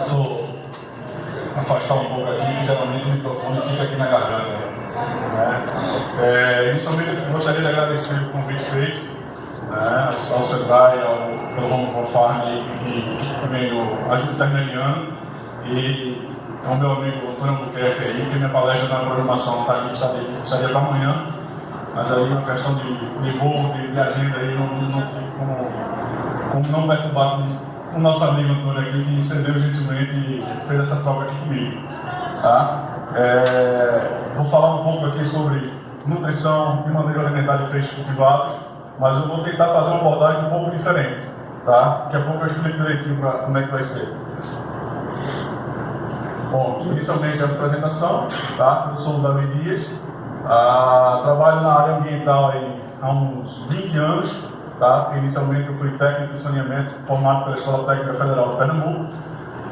Posso afastar um pouco aqui, que geralmente o microfone fica aqui na garganta. Inicialmente, eu gostaria de agradecer o convite feito ao Sebrae, pelo Home Farm, que vem do Ajuda Intermediano, e ao meu amigo Antônio Albuquerque aí, que minha palestra na programação estaria para amanhã, mas aí uma questão de voo, de agenda aí, não tive como não perturbar com o nosso amigo Antônio aqui, que cedeu gentilmente e fez essa troca aqui comigo. Tá? Vou falar um pouco aqui sobre nutrição e manejo alimentar de peixes cultivados, mas eu vou tentar fazer uma abordagem um pouco diferente. Tá? Daqui a pouco eu explico direitinho como é que vai ser. Bom, inicialmente a apresentação, tá? Eu sou o Davi Dias, trabalho na área ambiental aí há uns 20 anos, tá? Inicialmente eu fui técnico de saneamento formado pela Escola Técnica Federal de Pernambuco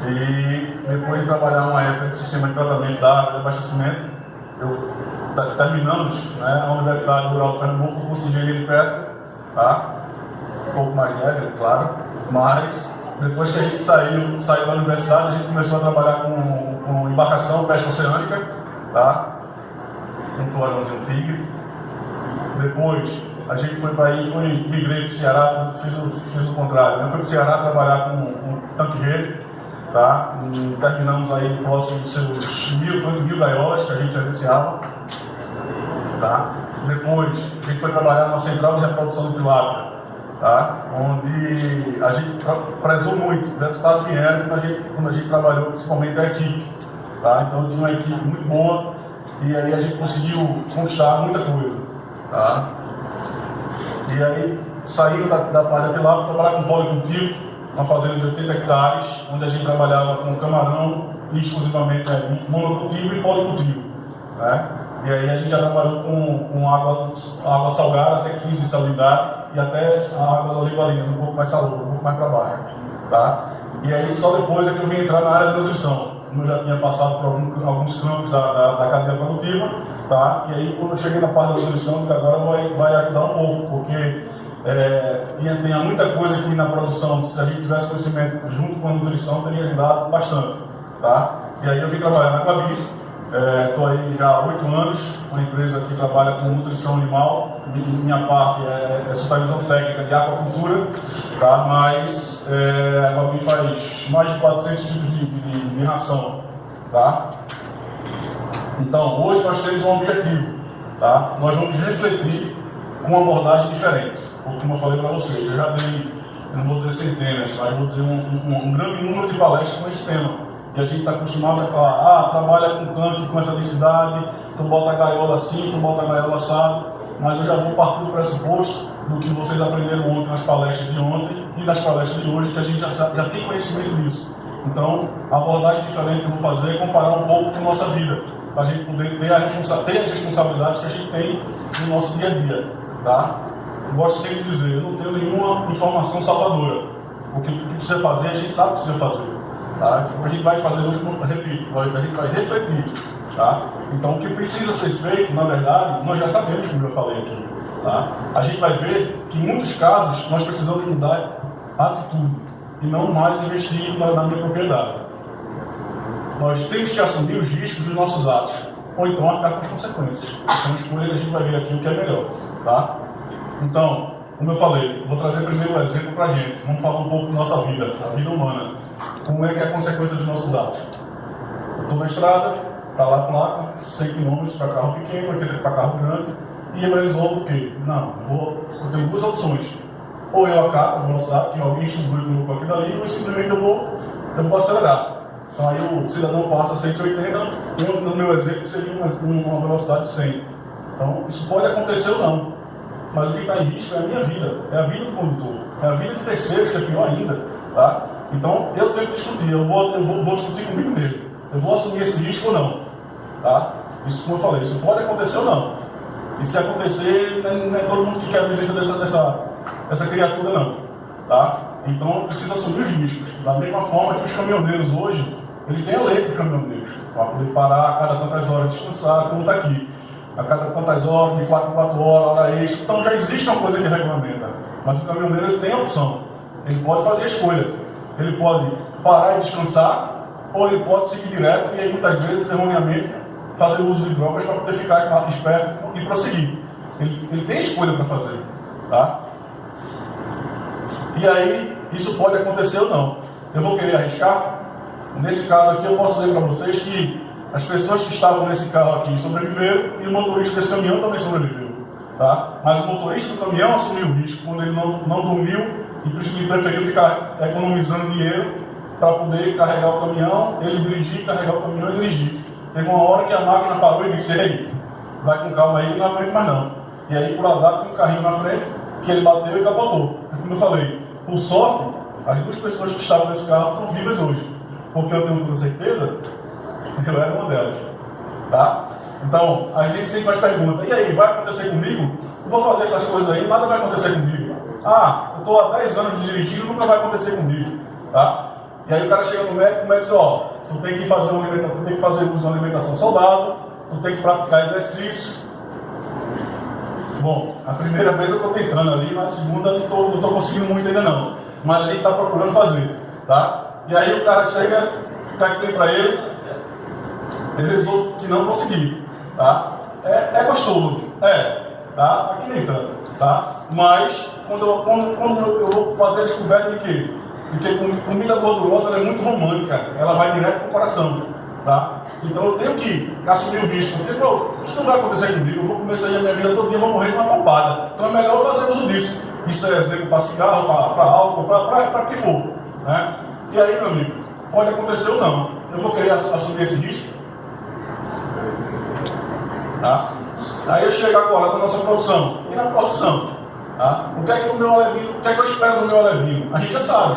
e depois de trabalhar uma época de sistema de tratamento da área de abastecimento, terminamos a Universidade Rural de Pernambuco, o curso de Engenharia de Pesca, tá? Um pouco mais leve, claro, mas depois que a gente saiu da universidade, a gente começou a trabalhar com embarcação, pesca oceânica, tá? Um tubarãozinho tigre. Depois a gente foi para aí, migrei para o Ceará, fiz o contrário. Eu fui para o Ceará trabalhar com tanque-rede, tá? E terminamos aí próximo dos seus 1.000 gaiolas que a gente gerenciava, tá? Depois a gente foi trabalhar na central de reprodução de tilápia, tá? Onde a gente prezou muito, os resultados vieram quando a gente trabalhou principalmente a equipe, tá? Então tinha uma equipe muito boa e aí a gente conseguiu conquistar muita coisa, tá? E aí saindo da parte da tilápia, trabalhar com policultivo, uma fazenda de 80 hectares, onde a gente trabalhava com camarão e exclusivamente monocultivo e policultivo, né? E aí a gente já trabalhou com água salgada, até 15 de salinidade, e até águas olivarinas, um pouco mais salobras, um pouco mais para baixo, tá? E aí só depois é que eu vim entrar na área de nutrição, como eu já tinha passado por alguns campos da cadeia produtiva, tá? E aí quando eu cheguei na parte da nutrição, que agora vai ajudar um pouco, porque tinha muita coisa aqui na produção, se a gente tivesse conhecimento junto com a nutrição, teria ajudado bastante, tá? E aí eu vim trabalhar na Clabir. Estou aí já há 8 anos, uma empresa que trabalha com nutrição animal. Minha parte é supervisão técnica de aquacultura, tá? Mas a Clabir faz mais de 400 tipos de ração, tá? Então, hoje nós temos um objetivo, tá? Nós vamos refletir com uma abordagem diferente, como eu falei para vocês. Eu já dei, eu não vou dizer centenas, mas vou dizer um grande número de palestras com esse tema. E a gente está acostumado a falar, trabalha com tanque, com essa densidade, tu bota a gaiola assim, tu bota a gaiola assado, mas eu já vou partir do pressuposto do que vocês aprenderam ontem nas palestras de ontem e nas palestras de hoje, que a gente já tem conhecimento disso. Então, a abordagem diferente que eu vou fazer é comparar um pouco com a nossa vida, para a gente poder ter as responsabilidades que a gente tem no nosso dia a dia, tá? Eu gosto sempre de dizer, eu não tenho nenhuma informação salvadora. O que precisa fazer, a gente sabe o que precisa fazer. Tá? A gente vai fazer hoje, como eu repito, a gente vai refletir. Tá? Então, o que precisa ser feito, na verdade, nós já sabemos, como eu falei aqui. Tá? A gente vai ver que, em muitos casos, nós precisamos mudar a atitude e não mais investir na minha propriedade. Nós temos que assumir os riscos dos nossos atos, ou então arcar com as consequências. Essa é uma escolha que a gente vai ver aqui o que é melhor. Tá? Então, como eu falei, vou trazer primeiro um exemplo para a gente. Vamos falar um pouco da nossa vida, a vida humana. Como é que é a consequência dos nossos atos? Eu estou na estrada, para lá, placa, 100 km para carro pequeno, 80 para carro grande, e eu resolvo o quê? Não, eu tenho duas opções. Ou eu acato a velocidade, que alguém estubrou com aquilo ali, ou simplesmente eu vou acelerar. Então aí o cidadão passa 180, no meu exemplo seria uma velocidade de 100. Então isso pode acontecer ou não. Mas o que está em risco é a minha vida, é a vida do condutor, é a vida de terceiros, que é pior ainda. Tá? Então eu tenho que discutir, eu vou discutir comigo mesmo. Eu vou assumir esse risco ou não. Tá? Isso, como eu falei, isso pode acontecer ou não. E se acontecer, não é todo mundo que quer a visita dessa criatura, não. Tá? Então eu preciso assumir os riscos. Da mesma forma que os caminhoneiros hoje, ele tem a lei para os caminhoneiros, para poder parar a cada tantas horas, descansar, como está aqui. A cada quantas horas, de 4 em 4 horas, hora extra. Então já existe uma coisa que regulamenta. Mas o caminhoneiro ele tem a opção. Ele pode fazer a escolha. Ele pode parar e descansar, ou ele pode seguir direto e aí muitas vezes, erroneamente, fazer uso de drogas para poder ficar esperto e prosseguir. Ele tem escolha para fazer. Tá? E aí, isso pode acontecer ou não. Eu vou querer arriscar? Nesse caso aqui, eu posso dizer para vocês que as pessoas que estavam nesse carro aqui sobreviveram e o motorista desse caminhão também sobreviveu. Tá? Mas o motorista do caminhão assumiu o risco quando ele não dormiu e preferiu ficar economizando dinheiro para poder carregar o caminhão, ele dirigir, carregar o caminhão e dirigir. Teve uma hora que a máquina parou e disse: ei, vai com calma aí, não aguento mais não. E aí, por azar, tem um carrinho na frente que ele bateu e capotou. Como eu falei, por sorte, as duas pessoas que estavam nesse carro estão vivas hoje. Porque eu tenho toda certeza que eu era uma delas. Tá? Então, a gente sempre faz pergunta: e aí, vai acontecer comigo? Eu vou fazer essas coisas aí, nada vai acontecer comigo. Ah, eu estou há 10 anos dirigindo, nunca vai acontecer comigo. Tá? E aí o cara chega no médico e o médico diz: ó, tu tem que fazer tu tem que fazer uso de uma alimentação saudável, tu tem que praticar exercício. Bom, a primeira vez eu estou tentando ali, na segunda não estou conseguindo muito ainda não. Mas a gente está procurando fazer. Tá? E aí o cara chega, o que tem para ele? Ele resolve que não conseguir. Tá? É gostoso, tá? Aqui nem tanto, tá? Mas quando eu vou fazer a descoberta de quê? Porque comida gordurosa ela é muito romântica, ela vai direto para o coração, tá? Então eu tenho que assumir o risco, porque isso não vai acontecer comigo, eu vou comer isso aí a minha vida todo dia, eu vou morrer de uma tombada. Então é melhor eu fazer uso disso. Isso é exemplo para cigarro, para álcool, para que for, né? E aí, meu amigo, pode acontecer ou não. Eu vou querer assumir esse risco. Tá? Aí eu chego agora na nossa produção. E na produção? Tá? O que é que eu espero do meu alevinho? A gente já sabe.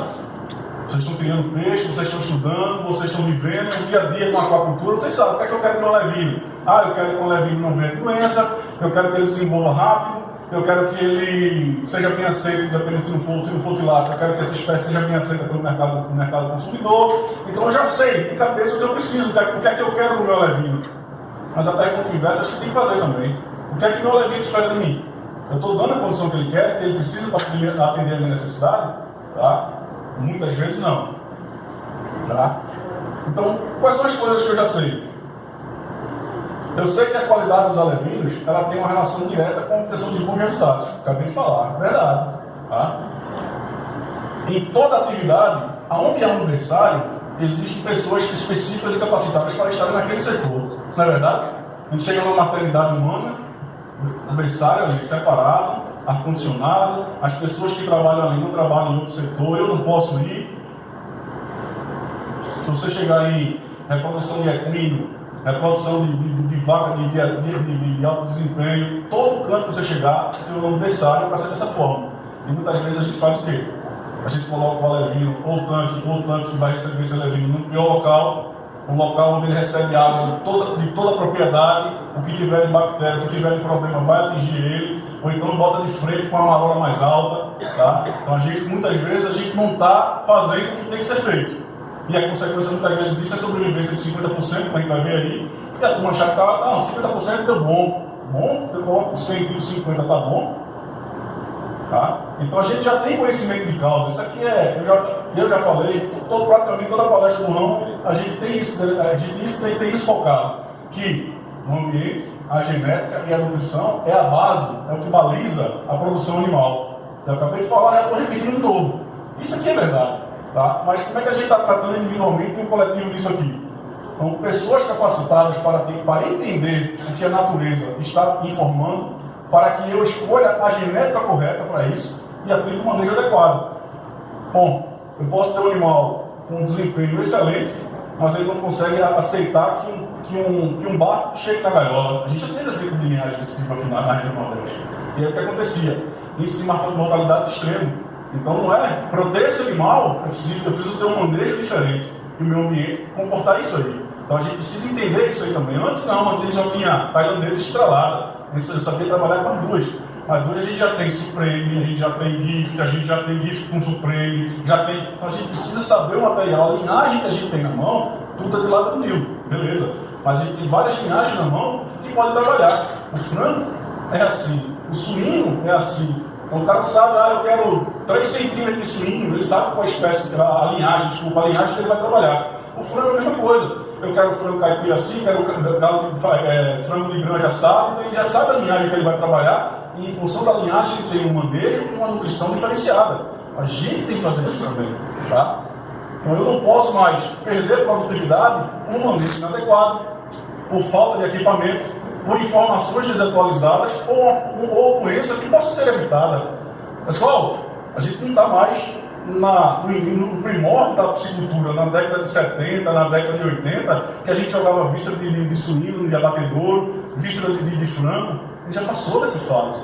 Vocês estão criando peixe, vocês estão estudando, vocês estão vivendo o dia a dia com a aquacultura, vocês sabem o que é que eu quero do meu alevinho. Ah, eu quero que o alevinho não venha doença, eu quero que ele se desenvolva rápido, eu quero que ele seja bem aceito, dependendo se não for tilápia, eu quero que essa espécie seja bem aceita pelo mercado consumidor. Então eu já sei de cabeça o que eu preciso, o que é que eu quero do meu alevinho. Mas a pergunta inversa acho que tem que fazer também. O que é que o meu alevinho espera de mim? Eu estou dando a condição que ele quer, que ele precisa para atender a minha necessidade? Tá? Muitas vezes não. Tá? Então, quais são as coisas que eu já sei? Eu sei que a qualidade dos alevinhos ela tem uma relação direta com a obtenção de bons resultados. Acabei de falar, é verdade. Tá? Em toda atividade, onde há um berçário, existem pessoas específicas e capacitadas para estarem naquele setor. Não é verdade? A gente chega numa maternidade humana, o berçário ali separado, ar-condicionado, as pessoas que trabalham ali não trabalham em outro setor, eu não posso ir. Se você chegar em reprodução de equino, reprodução de vaca de alto desempenho, todo canto que você chegar, tem um berçário para ser dessa forma. E muitas vezes a gente faz o quê? A gente coloca o alevinho ou o tanque que vai receber esse alevinho no pior local, um local onde ele recebe água de toda a propriedade, o que tiver de bactéria, o que tiver de problema vai atingir ele, ou então bota de frente com a marola mais alta. Tá? Então muitas vezes a gente não está fazendo o que tem que ser feito. E a consequência muitas vezes disso é sobrevivência de 50%, que a gente vai ver aí, e a turma achar que não, 50% deu bom. Bom, eu coloco 100 e 50 tá bom. Tá? Então a gente já tem conhecimento de causa. Isso aqui eu já falei, praticamente toda a palestra do ramo, a gente tem isso, tem isso focado, que o ambiente, a genética e a nutrição é a base, é o que baliza a produção animal. Eu acabei de falar, já estou repetindo de novo. Isso aqui é verdade. Tá? Mas como é que a gente está tratando individualmente e no coletivo disso aqui? Então, pessoas capacitadas para entender o que a natureza está informando, para que eu escolha a genética correta para isso e aplique o manejo adequado. Bom, eu posso ter um animal com um desempenho excelente, mas ele não consegue aceitar que um barco chegue na gaiola. A gente já teve exemplo de linhagem desse tipo aqui na região Nordeste. E aí o que acontecia? Índice de mortalidade extremo. Então não é, para eu ter esse animal, eu preciso ter um manejo diferente e o meu ambiente comportar isso aí. Então a gente precisa entender isso aí também. Antes a gente já tinha tailandesa estrelada, a gente já sabia trabalhar com as duas. Mas hoje a gente já tem Supreme, a gente já tem gift, a gente já tem gift com Supreme, já tem. Então a gente precisa saber o material, a linhagem que a gente tem na mão, tudo é de lado do Nilo, beleza? Mas a gente tem várias linhagens na mão que podem trabalhar. O frango é assim, o suíno é assim. Então o cara sabe, eu quero 3 centímetros de suíno, ele sabe qual espécie, a linhagem que ele vai trabalhar. O frango é a mesma coisa. Eu quero frango caipira assim, quero frango de granja assado, então ele já sabe a linhagem que ele vai trabalhar, e em função da linhagem ele tem um manejo e uma nutrição diferenciada. A gente tem que fazer isso também, tá? Então eu não posso mais perder produtividade com um manejo inadequado, por falta de equipamento, por informações desatualizadas ou doença que possa ser evitada. Pessoal, a gente não está mais no primórdio da piscicultura, na década de 70, na década de 80, que a gente jogava víscera de suíno, de abatedouro, víscera de frango. A gente já passou dessa fase.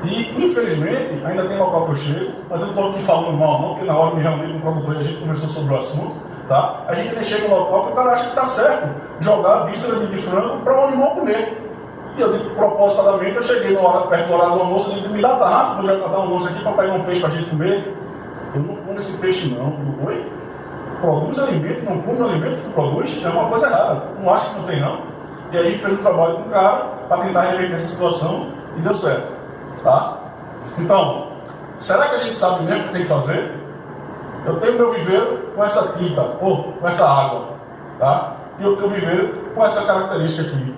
E, infelizmente, ainda tem local que eu chego, mas eu não estou aqui falando mal não, porque na hora me reuni com o produtor e a gente conversou sobre o assunto, tá? A gente chega no local que o cara acha que está certo jogar víscera de frango para o animal comer. E eu digo, propositadamente, eu cheguei perto do horário do almoço, eu digo, me dá a tarrafa, vou dar um almoço aqui para pegar um peixe para a gente comer. Eu não como esse peixe não. Oi? Produz alimento, não come o alimento que produz, é uma coisa errada. Não acho que não tem não. E aí a gente fez um trabalho com o cara para tentar reverter essa situação e deu certo. Tá? Então, será que a gente sabe mesmo o que tem que fazer? Eu tenho meu viveiro com essa tinta, ou com essa água. Tá? E eu tenho viveiro com essa característica aqui.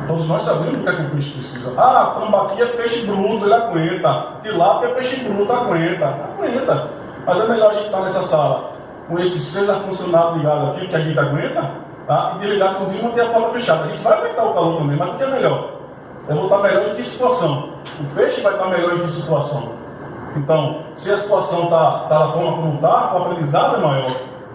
Todos nós sabemos o que é que o peixe precisa. Ah, tambaqui é peixe bruto, ele aguenta. Tilápia é peixe bruto, aguenta. Aguenta. Mas é melhor a gente estar nessa sala com esses 6 ar-condicionados ligados aqui, que a gente aguenta, tá? E desligar com o e manter a porta fechada. A gente vai aguentar o calor também, mas o que é melhor? Eu vou estar melhor em que situação? O peixe vai estar melhor em que situação? Então, se a situação está da forma como está, o aprendizado é maior.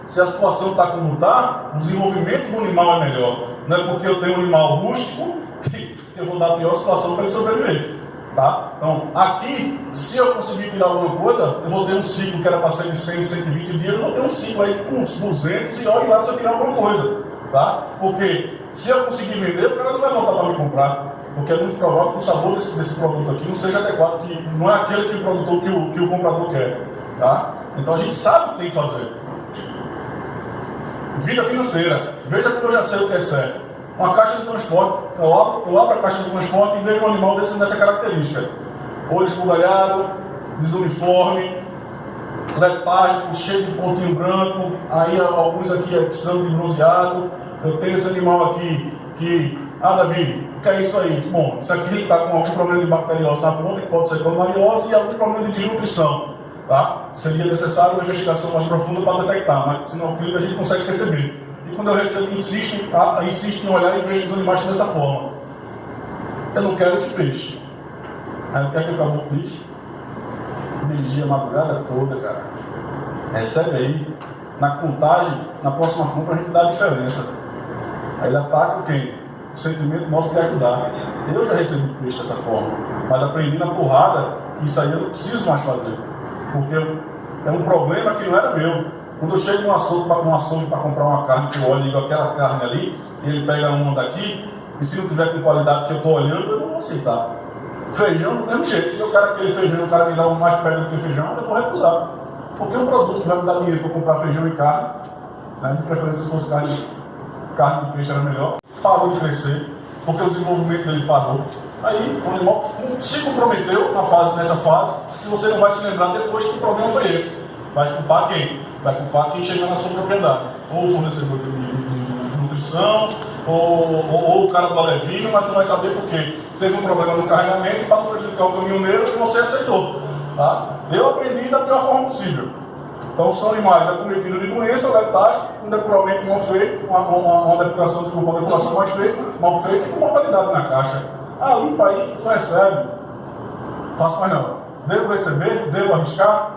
Se a situação está como está, o desenvolvimento do animal é melhor. Não é porque eu tenho um animal rústico que eu vou dar a pior situação para ele sobreviver. Tá? Então, aqui, se eu conseguir tirar alguma coisa, eu vou ter um ciclo que era para ser de 100, 120 dias, eu vou ter um ciclo aí com uns 200 e olha lá se eu tirar alguma coisa. Tá? Porque se eu conseguir vender, o cara não vai voltar para me comprar. Porque é muito provável que o sabor desse produto aqui não seja adequado, que não é aquele que o produtor, que o comprador quer. Tá? Então a gente sabe o que tem que fazer. Vida financeira. Veja como eu já sei o que é certo. Uma caixa de transporte, eu abro a caixa de transporte e vejo um animal dessa característica. Olho esbugalhado, desuniforme, letárgico, cheio de pontinho branco, aí alguns aqui precisando de bronzeado. Eu tenho esse animal aqui que, Davi, o que é isso aí? Bom, isso aqui está com algum problema de bacteriose na ponta, que pode ser coloniose, e algum problema de desnutrição. Tá? Seria necessário uma investigação mais profunda para detectar, mas senão o a gente consegue perceber. E quando eu recebo, insisto em olhar e vejo os animais dessa forma. Eu não quero esse peixe. Aí eu quero que acabou o peixe. Dirigir a madrugada toda, cara. Recebe aí. Na contagem, na próxima compra, a gente dá a diferença. Aí ele ataca quem? O sentimento nosso de ajudar. Eu já recebi peixe dessa forma, mas aprendi na porrada que isso aí eu não preciso mais fazer. Porque é um problema que não era meu. Quando eu chego num açougue para comprar uma carne, que eu olho e digo aquela carne ali, ele pega uma daqui, e se não tiver com qualidade que eu estou olhando, eu não vou aceitar. Feijão, do mesmo jeito. Se eu quero aquele feijão, o cara me dá um mais perto do que feijão, eu vou recusar. Porque é um produto que vai me dar dinheiro para comprar feijão e carne, né? De preferência se fosse carne de peixe era melhor, parou de crescer, porque o desenvolvimento dele parou. Aí o animal se comprometeu nessa fase, e você não vai se lembrar depois que o problema foi esse. Vai culpar quem? Vai culpar quem chegar na sua propriedade. Ou o fornecedor de nutrição, ou o cara do alevino, mas não vai saber por quê. Teve um problema no carregamento para não prejudicar o caminhoneiro que você aceitou. Tá? Eu aprendi da pior forma possível. Então são animais acometidos de doença, letais, um depuramento mal feito, uma depuração mal feita e com mortalidade na caixa. Limpa aí, tu recebe. Faço mais não. Devo receber? Devo arriscar?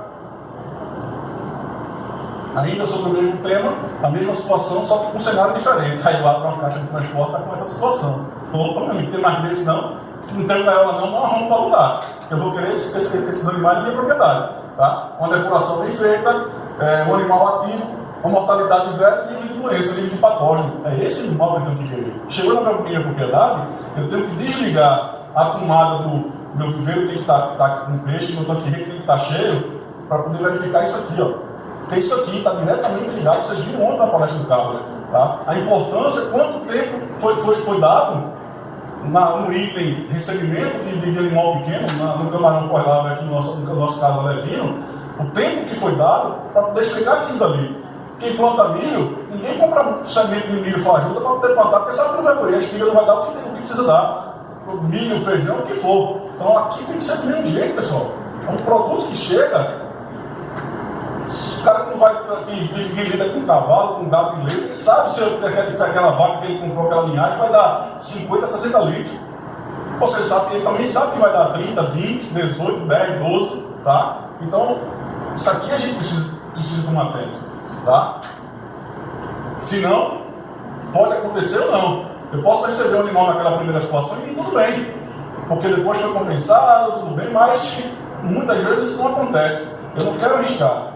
Ainda sobre o mesmo tema, a mesma situação, só que com um cenário diferente. Aí lá para uma caixa de transporte está com essa situação. Opa, não tem mais desse não. Se não tem gaiola não arrumo para lugar. Eu vou querer esses animais na minha propriedade. Tá? Uma depuração bem feita, um animal ativo, uma mortalidade zero, livre de doença, livre de patógeno. É esse animal que eu tenho que querer. Chegou na minha propriedade, eu tenho que desligar a tomada do meu viveiro, tem que estar com peixe, meu tanque tem que estar cheio, para poder verificar isso aqui. Ó. Porque isso aqui está diretamente ligado, vocês viram ontem na palestra do Carlos, tá? A importância, quanto tempo foi dado no item recebimento de animal pequeno, no camarão correlável aqui no nosso caso alevino, o tempo que foi dado para poder explicar aquilo dali. quem planta milho, ninguém compra semente de milho fajuta para poder plantar, porque sabe que não vai colher, a espiga não vai dar o que precisa dar. Milho, feijão, o que for. Então aqui tem que ser do mesmo jeito, pessoal. É um produto que chega, o cara não vai que lida com cavalo, com gado e leite, ele sabe se aquela vaca que ele comprou, aquela linhagem, vai dar 50, 60 litros. Você sabe, ele também sabe que vai dar 30, 20, 18, 10, 12, tá? Então, isso aqui a gente precisa tomar atento, tá? Se não, pode acontecer ou não. Eu posso receber o animal naquela primeira situação e tudo bem, porque depois foi compensado, tudo bem, mas muitas vezes isso não acontece. Eu não quero arriscar.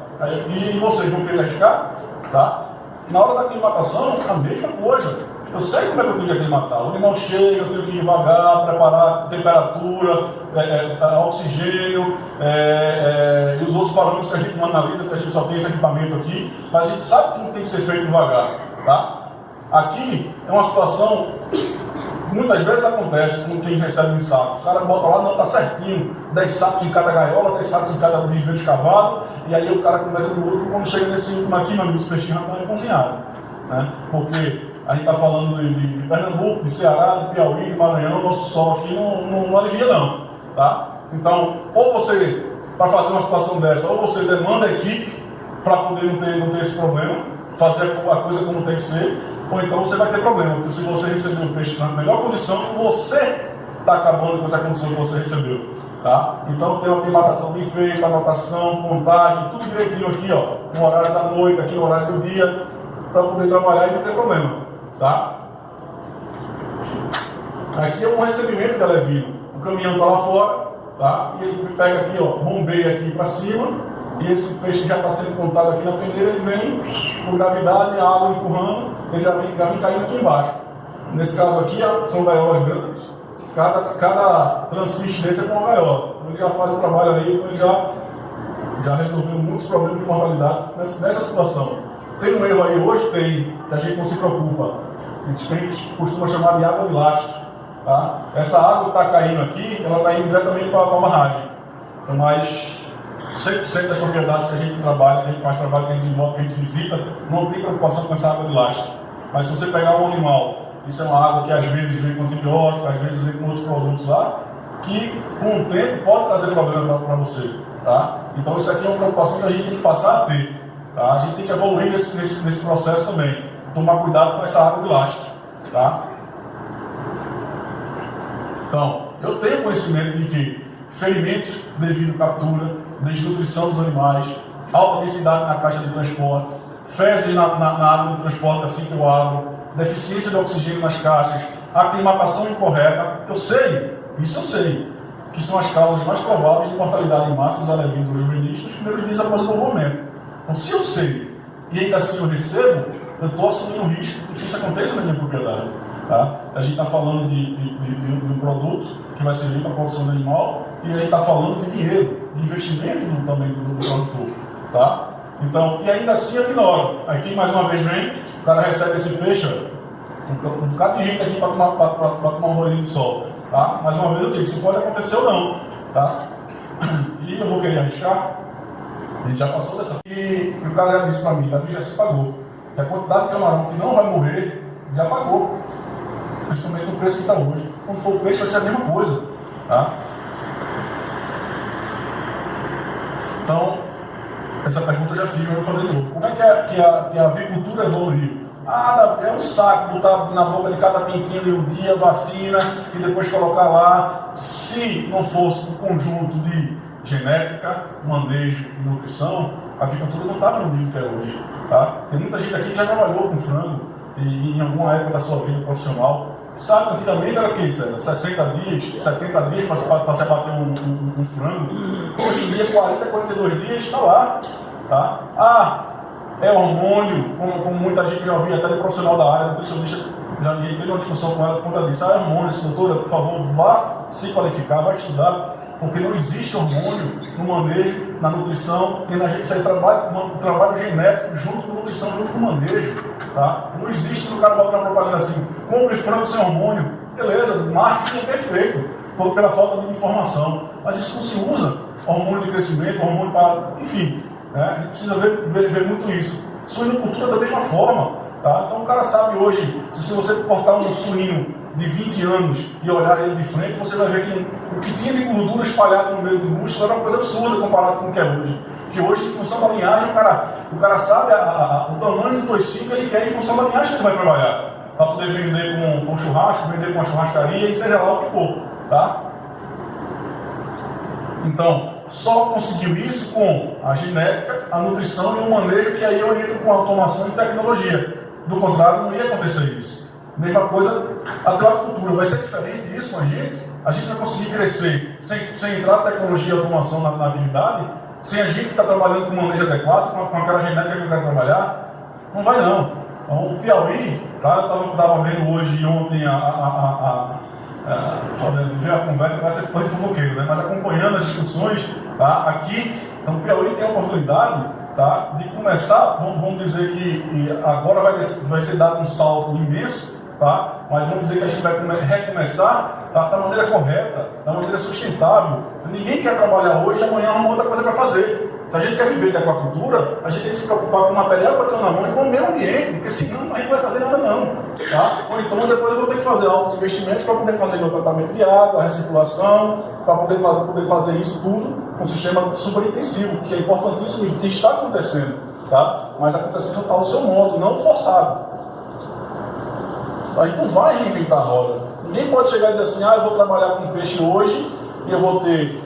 E vocês vão querer arriscar? Tá? Na hora da aclimatação, a mesma coisa. Eu sei como é que eu tenho que aclimatar. O animal chega, eu tenho que ir devagar, preparar temperatura, oxigênio, e os outros parâmetros que a gente não analisa, porque a gente só tem esse equipamento aqui, mas a gente sabe que tem que ser feito devagar. Tá? Aqui é uma situação, muitas vezes acontece com quem recebe um saco. O cara bota lá, não, está certinho, 10 sacos em cada gaiola, 10 sacos em cada viveiro escavado, e aí o cara começa no lucro, quando chega nesse último aqui, meu amigo, os peixinhos já estão cozinhados. Né? Porque a gente está falando de Pernambuco, de Ceará, de Piauí, de Maranhão, nosso sol aqui não alivia não. Tá? Então, ou você, para fazer uma situação dessa, ou você demanda a equipe para poder não ter esse problema, fazer a coisa como tem que ser, ou então você vai ter problema, porque se você receber um peixe na melhor condição, você está acabando com essa condição que você recebeu. Tá? Então tem uma aclimatação bem feita, anotação, contagem, tudo direitinho aqui, ó, no horário da noite, aqui no horário do dia, para poder trabalhar e não ter problema. Tá? Aqui é um recebimento de alevino. O caminhão está lá fora, tá? E ele pega aqui, ó, bombeia aqui para cima, e esse peixe já está sendo contado aqui na peneira, ele vem com gravidade, a água empurrando, ele já vem caindo aqui embaixo. Nesse caso aqui, ó, são gaiolas grandes, cada transfiche desse é com uma gaiola. Ele já faz o trabalho aí, então ele já resolveu muitos problemas de mortalidade nessa situação. Tem um erro aí hoje? Tem, que a gente não se preocupa. A gente costuma chamar de água de lastro. Tá? Essa água que está caindo aqui, ela está indo diretamente para a barragem. Então, mas 100% das propriedades que a gente trabalha, que a gente faz trabalho, que a gente desenvolve, que a gente visita, não tem preocupação com essa água de lastro. Mas se você pegar um animal, isso é uma água que às vezes vem com antibiótico, às vezes vem com outros produtos lá, que com o tempo pode trazer problema para você. Tá? Então isso aqui é uma preocupação que a gente tem que passar a ter. Tá? A gente tem que evoluir nesse processo também. Tomar cuidado com essa água de lastro. Tá? Então, eu tenho conhecimento de que ferimentos devido à captura, desnutrição dos animais, alta densidade na caixa de transporte, fezes na água do transporte assim que eu abro, deficiência de oxigênio nas caixas, aclimatação incorreta, isso eu sei, que são as causas mais prováveis de mortalidade em massa dos alevinos ou juvenis nos primeiros dias após o desenvolvimento. Então, se eu sei e ainda assim eu recebo, eu estou assumindo o risco de que isso aconteça na minha propriedade. Tá? A gente está falando de um produto que vai servir para a produção do animal e a gente está falando de dinheiro, de investimento também do produtor. Tá? Então, e ainda assim eu ignoro. Aqui mais uma vez vem, o cara recebe esse peixe, um bocado de gente aqui para tomar um rolinho de sol. Tá? Mais uma vez eu digo, isso pode acontecer ou não. Tá? E eu vou querer arriscar. A gente já passou dessa. E o cara já disse para mim, Davi, já se pagou. E a quantidade de camarão que não vai morrer, já pagou. Principalmente no preço que está hoje. Quando for o peixe, vai ser a mesma coisa. Tá? Então, essa pergunta eu já fiz, eu vou fazer de novo. Como é que a avicultura evoluiu? É um saco botar na boca de cada pintinho de um dia, vacina, e depois colocar lá. Se não fosse um conjunto de genética, manejo e nutrição, a avicultura não estava no nível que é hoje. Tá? Tem muita gente aqui que já trabalhou com frango e em alguma época da sua vida profissional. Sabe, antigamente era o que? 60 dias, 70 dias para se abater um frango. Hoje em dia, 40, 42 dias, está lá. Tá? É hormônio, como muita gente já ouvia, até de profissional da área, nutricionista, já teve uma discussão com ela por conta disso. É hormônio, doutora, por favor, vá se qualificar, vá estudar, porque não existe hormônio no manejo, na nutrição, e na gente isso aí trabalho genético junto com nutrição, junto com manejo. Tá? Não existe que o cara bota na propaganda assim, compre frango sem hormônio. Beleza, marketing é perfeito, pela falta de informação. Mas isso não se usa hormônio de crescimento, hormônio para. Enfim, né? A gente precisa ver muito isso. Suinocultura da mesma forma. Tá? Então o cara sabe hoje, se você cortar um suíno de 20 anos e olhar ele de frente, você vai ver que o que tinha de gordura espalhado no meio do músculo era uma coisa absurda comparado com o que é hoje. Que hoje, em função da linhagem, o cara sabe o tamanho do toicinho que ele quer em função da linhagem que ele vai trabalhar. Para poder vender com churrasco, vender com uma churrascaria, e seja lá o que for. Tá? Então, só conseguiu isso com a genética, a nutrição e o manejo, que aí eu entro com automação e tecnologia. Do contrário, não ia acontecer isso. Mesma coisa, a agricultura. Vai ser diferente isso com a gente? A gente vai conseguir crescer sem entrar tecnologia e automação na atividade? Sem a gente estar trabalhando com manejo adequado, com aquela genética que eu quero trabalhar? Não vai não. Então, o Piauí, tá? Eu estava vendo hoje e ontem ver a conversa, vai ser coisa de fofoqueiro, né? Mas acompanhando as discussões, tá? Aqui, então o Piauí tem a oportunidade, tá? De começar, vamos dizer que agora vai ser dado um salto imenso, tá? Mas vamos dizer que a gente vai recomeçar, tá? Da maneira correta, da maneira sustentável. Ninguém quer trabalhar hoje e amanhã arruma outra coisa para fazer. Se a gente quer viver da aquacultura, a gente tem que se preocupar com o material que eu tenho na mão e com o meio ambiente, porque senão a gente não vai fazer nada não. Tá? Ou então depois eu vou ter que fazer altos investimentos para poder fazer meu tratamento de água, a recirculação, para poder fazer isso tudo com um sistema super intensivo, que é importantíssimo e que está acontecendo, tá? Mas acontecendo ao seu modo, não forçado. A gente não vai reinventar a roda. Ninguém pode chegar e dizer assim, eu vou trabalhar com peixe hoje e eu vou ter...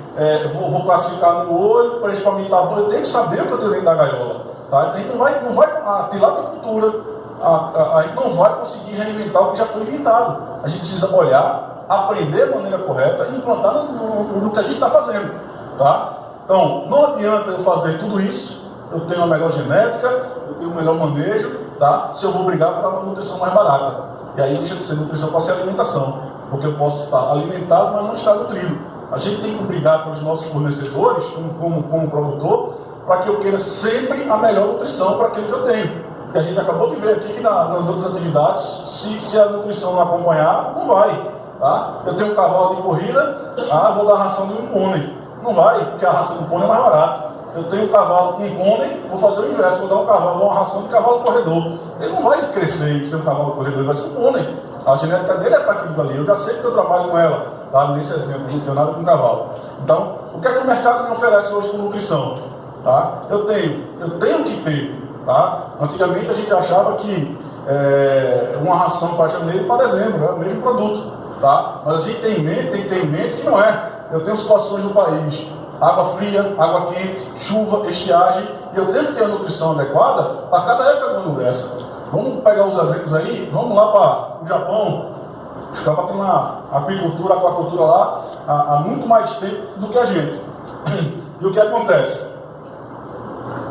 vou classificar no olho, principalmente tá bom, eu tenho que saber o que eu tenho dentro da gaiola. Tá? A gente não vai a tilapiocultura, a gente não vai conseguir reinventar o que já foi inventado. A gente precisa olhar, aprender a maneira correta e implantar no que a gente está fazendo. Tá? Então, não adianta eu fazer tudo isso, eu tenho a melhor genética, eu tenho o melhor manejo, tá? Se eu vou brigar para uma nutrição mais barata. E aí deixa de ser nutrição para ser alimentação, porque eu posso estar alimentado, mas não estar nutrido. A gente tem que brigar com os nossos fornecedores, como produtor, para que eu queira sempre a melhor nutrição para aquilo que eu tenho. Porque a gente acabou de ver aqui que nas outras atividades, se a nutrição não acompanhar, não vai. Tá? Eu tenho um cavalo de corrida, vou dar a ração de um pônei. Não vai, porque a ração do pônei é mais barata. Eu tenho um cavalo com um pônei, vou fazer o inverso, vou dar uma ração de cavalo corredor. Ele não vai crescer e ser um cavalo corredor, ele vai ser um pônei. A genética dele é para aquilo dali, eu já sei que eu trabalho com ela, tá? Nesse exemplo, não tenho nada com cavalo. Então, o que é que o mercado me oferece hoje com nutrição? Tá? Eu tenho que ter. Tá? Antigamente a gente achava que uma ração para janeiro e para dezembro era o mesmo produto. Tá? Mas a gente tem que ter em mente que não é. Eu tenho situações no país, água fria, água quente, chuva, estiagem, e eu tenho que ter a nutrição adequada para cada época do ano dessa. Vamos pegar os exemplos aí, vamos lá para o Japão, estava tendo uma apicultura, aquacultura lá há muito mais tempo do que a gente. E o que acontece?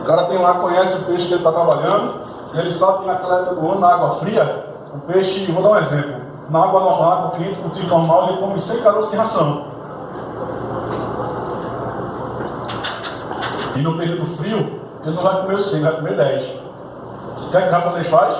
O cara tem lá, conhece o peixe que ele está trabalhando, e ele sabe que naquela época do ano, na água fria, o peixe, vou dar um exemplo, na água normal, água quente, cultivo normal, ele come 100 caroços de ração. E no período frio, ele não vai comer os 100, vai comer 10. O que é que o japonês faz?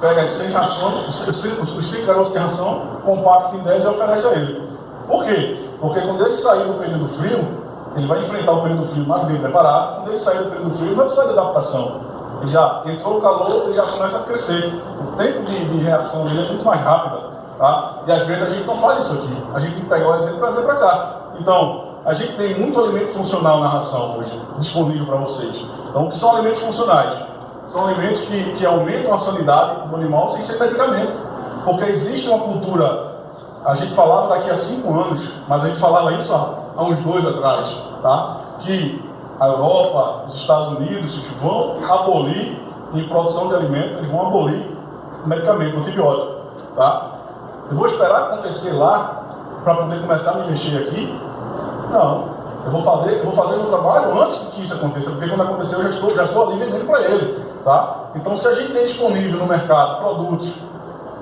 Pega as 100 rações, os 100 caroços de ração, compacta em 10 e oferece a ele. Por quê? Porque quando ele sair do período frio, ele vai enfrentar o período frio mais bem preparado. Quando ele sair do período frio, ele vai precisar de adaptação. Ele já entrou o calor, ele já começa a crescer. O tempo de reação dele é muito mais rápido. Tá? E às vezes a gente não faz isso aqui. A gente tem que pegar o exemplo e trazer para cá. Então, a gente tem muito alimento funcional na ração hoje, disponível para vocês. Então, o que são alimentos funcionais? São alimentos que aumentam a sanidade do animal sem ser medicamento. Porque existe uma cultura, a gente falava daqui a 5 anos, mas a gente falava isso há uns 2 atrás, tá? Que a Europa, os Estados Unidos vão abolir, em produção de alimentos, eles vão abolir medicamento, antibiótico. Tá? Eu vou esperar acontecer lá para poder começar a me mexer aqui? Não. Eu vou fazer meu trabalho antes que isso aconteça, porque quando acontecer eu já estou ali vendendo para ele. Tá? Então, se a gente tem disponível no mercado produtos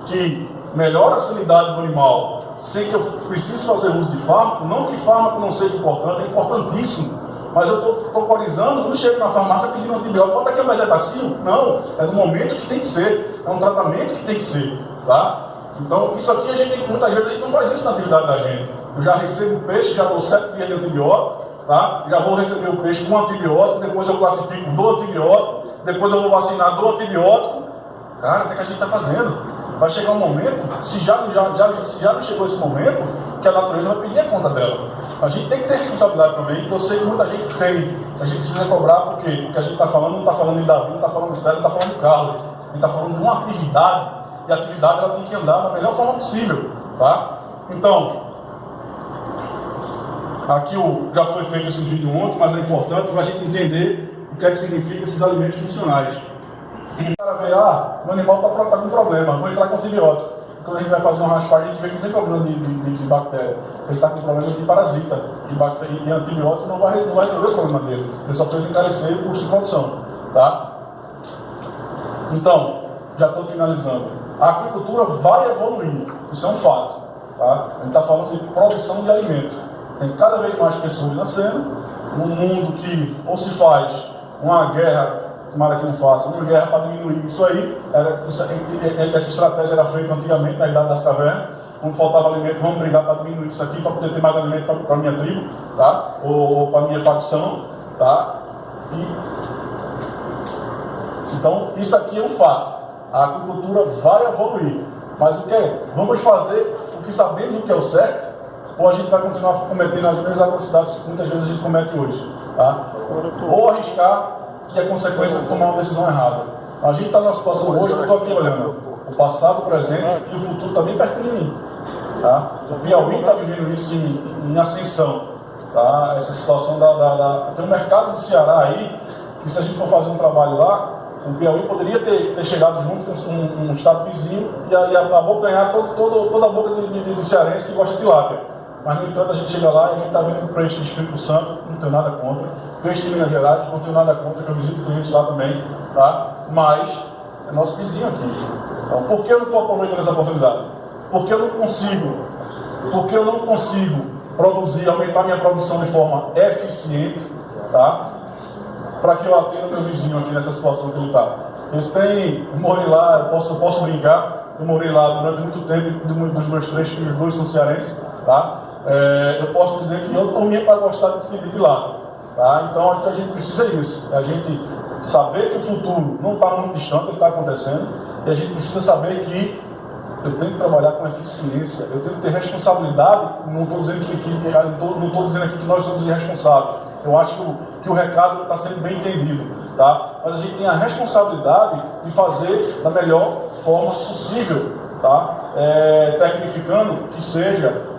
que melhoram a sanidade do animal, sem que eu precise fazer uso de fármaco, não que fármaco não seja importante, é importantíssimo, mas eu estou corporizando, não chego na farmácia pedindo antibiótico, bota aqui o bezetacil? Não, é no momento que tem que ser, é um tratamento que tem que ser. Tá? Então, isso aqui muitas vezes a gente não faz isso na atividade da gente. Eu já recebo o peixe, já dou 7 dias de antibiótico, tá? Já vou receber o peixe com antibiótico, depois eu classifico do antibiótico, depois eu vou vacinar, dou antibiótico. Cara, o que a gente está fazendo? Vai chegar um momento, se já não chegou esse momento, que a natureza vai pedir a conta dela. A gente tem que ter responsabilidade também, eu sei que muita gente tem. A gente precisa cobrar, por quê? Porque a gente está falando, não está falando de Davi, não está falando de Célio, não está falando de Carlos. A gente está falando de uma atividade, e a atividade ela tem que andar da melhor forma possível. Tá? Então, aqui já foi feito esse vídeo ontem, mas é importante para a gente entender o que é que significa esses alimentos funcionais. O cara vê, o animal está com problema, vou entrar com antibiótico. Quando a gente vai fazer uma raspagem, a gente vê que não tem problema de bactéria. Ele está com problema de parasita. E antibiótico não vai resolver o problema dele. Ele só fez encarecer o custo de produção. Tá? Então, já estou finalizando. A agricultura vai evoluir. Isso é um fato. Tá? A gente está falando de produção de alimentos. Tem cada vez mais pessoas nascendo. Num mundo que ou se faz uma guerra, tomara que não faça, uma guerra para diminuir isso aí. Essa estratégia era feita antigamente, na Idade das Cavernas. Quando faltava alimento, vamos brigar para diminuir isso aqui, para poder ter mais alimento para a minha tribo, tá? ou para a minha facção. Tá? Então, isso aqui é um fato. A agricultura vai evoluir. Mas o que é? Vamos fazer o que sabemos o que é o certo, ou a gente vai continuar cometendo as mesmas atrocidades que muitas vezes a gente comete hoje. Tá? Ou arriscar e a consequência de tomar uma decisão errada. A gente está numa situação hoje, eu estou aqui olhando o passado, o presente e o futuro está bem perto de mim. Tá? O Piauí está vivendo isso em ascensão. Tá? Essa situação tem um mercado do Ceará aí, que se a gente for fazer um trabalho lá, o Piauí poderia ter chegado junto com um estado vizinho e acabou ganhar toda a boca de cearense que gosta de tilápia. Mas, no entanto, a gente chega lá e a gente está vendo o preço do Espírito Santo, não tenho nada contra. Peixe de Minas Gerais, não tenho nada contra, que eu visito clientes lá também, tá? Mas é nosso vizinho aqui. Então, por que eu não estou aproveitando essa oportunidade? Porque eu não consigo produzir, aumentar minha produção de forma eficiente, tá? Para que eu atenda meu vizinho aqui nessa situação que ele está. Eu morei lá, eu posso brincar, eu morei lá durante muito tempo, dos meus 3 filhos, 2 são cearenses, tá? Eu posso dizer que eu tornei para gostar de lá. Tá? Então, o que a gente precisa é isso, é a gente saber que o futuro não está muito distante, ele está acontecendo, e a gente precisa saber que eu tenho que trabalhar com eficiência, eu tenho que ter responsabilidade. Não estou dizendo aqui que nós somos irresponsáveis, eu acho que o recado está sendo bem entendido, tá? Mas a gente tem a responsabilidade de fazer da melhor forma possível, tá? Tecnificando, que seja,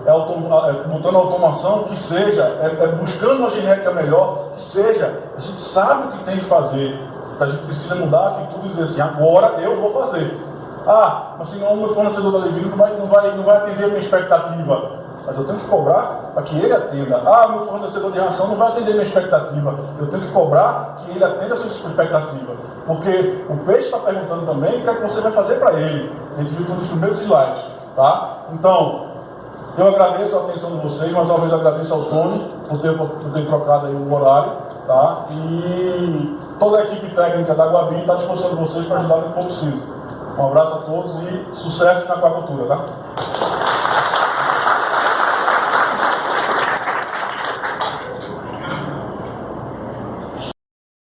botando automação, que seja, buscando uma genética melhor, que seja. A gente sabe o que tem que fazer, a gente precisa mudar a atitude e dizer assim, agora eu vou fazer. Mas senão o meu fornecedor da Levino não vai atender a minha expectativa. Mas eu tenho que cobrar para que ele atenda. Meu fornecedor de ração não vai atender a minha expectativa. Eu tenho que cobrar que ele atenda a sua expectativa. Porque o peixe está perguntando também o que é que você vai fazer para ele. A gente viu um dos primeiros slides. Tá? Então, eu agradeço a atenção de vocês, mais uma vez agradeço ao Tony por ter trocado aí o horário. Tá? E toda a equipe técnica da Guabi está à disposição de vocês para ajudar no que for possível. Um abraço a todos e sucesso na aquacultura. Tá?